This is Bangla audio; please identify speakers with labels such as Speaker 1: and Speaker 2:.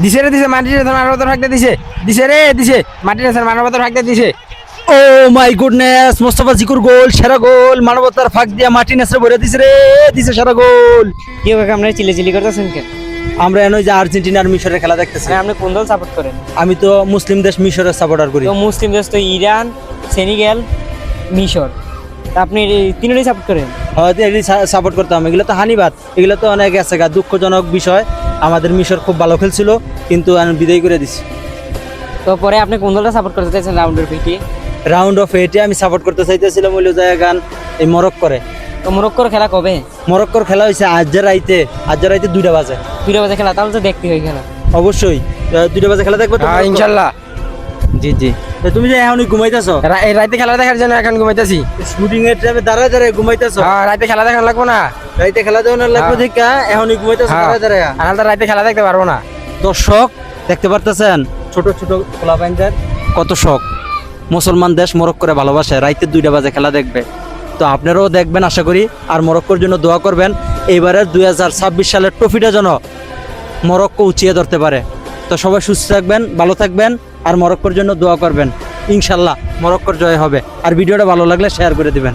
Speaker 1: দিছে রে দিছে মাটির সাথে মানবতার ফাঁকতে দিছে দিছে রে দিছে মাটির সাথে মানবতার ফাঁকতে দিছে।
Speaker 2: ও মাই গুডনেস, মোস্তফা জিকুর গোল, সেরা গোল, মানবতার ফাঁক দিয়া মার্টিনেসরে ভরে দিছে রে, দিছে সেরা গোল।
Speaker 3: কি হবে আপনারা চিল্লাচিল্লি করতেছেন কেন?
Speaker 2: আমরা এনে যে আর্জেন্টিনা আর মিশরের খেলা দেখতেছি।
Speaker 3: আপনি কোন দল সাপোর্ট করেন?
Speaker 2: আমি তো মুসলিম দেশ মিশরের সাপোর্টার করি।
Speaker 3: তো মুসলিম দেশ তো ইরান, সেনেগাল, মিশর, তা আপনি তিনটাই সাপোর্ট করেন?
Speaker 2: হয়তো এটি সাপোর্ট করতাম, এগুলো তো হানিবাদ, এগুলো তো অনেক আছে গা, দুঃখজনক বিষয়। আমাদের মিশর খুব ভালো খেলছিল কিন্তু আমি বিদায় করে দিছি।
Speaker 3: তো পরে আপনি কোন দলটা সাপোর্ট করতে চাইছেন রাউন্ডের পিটি?
Speaker 2: রাউন্ড অফ 8 আমি সাপোর্ট করতে চাইতেছিলাম হইলো জায়গান এই মরক্কোরে।
Speaker 3: তো মরক্কোর খেলা কবে?
Speaker 2: মরক্কোর খেলা হয়েছে আজকে রাইতে 2টা বাজে।
Speaker 3: 2টা বাজে খেলা, তাহলে তো দেখতে হয় খেলা।
Speaker 2: অবশ্যই 2টা বাজে খেলা দেখবো তো?
Speaker 1: হ্যাঁ ইনশাল্লাহ।
Speaker 2: জি জি। তো তুমি যে এখনই ঘুমাইতেছো?
Speaker 1: এই রাতে খেলা দেখার জন্য এখন ঘুমাইতেছি।
Speaker 2: শুটিং এর টাইমে দাঁড়ায় দাঁড়ায় ঘুমাইতেছো?
Speaker 1: হ্যাঁ রাতে খেলা দেখা লাগবো না।
Speaker 2: রাইতে খেলা দেওয়া লাগবে
Speaker 1: হ্যাঁ।
Speaker 2: দেখা এখনই ঘুমাইতেছো দাঁড়ায় দাঁড়ায়?
Speaker 1: আর তো রাতে খেলা দেখতে পারবো না।
Speaker 2: দর্শক দেখতে পারতেছেন ছোট ছোট পোলাপাইনদের কত শখ, মুসলমান দেশ মরক্কোরে ভালোবাসে, রাইতে 2টা বাজে খেলা দেখবে। তো আপনারাও দেখবেন আশা করি, আর মরক্কোর জন্য দোয়া করবেন এইবারের 2026 সালের ট্রফিটা যেন মরক্কো উঁচিয়ে ধরতে পারে। তো সবাই সুস্থ থাকবেন, ভালো থাকবেন, আর মরক্কোর জন্য দোয়া করবেন। ইনশাল্লাহ মরক্কোর জয় হবে। আর ভিডিওটা ভালো লাগলে শেয়ার করে দিবেন।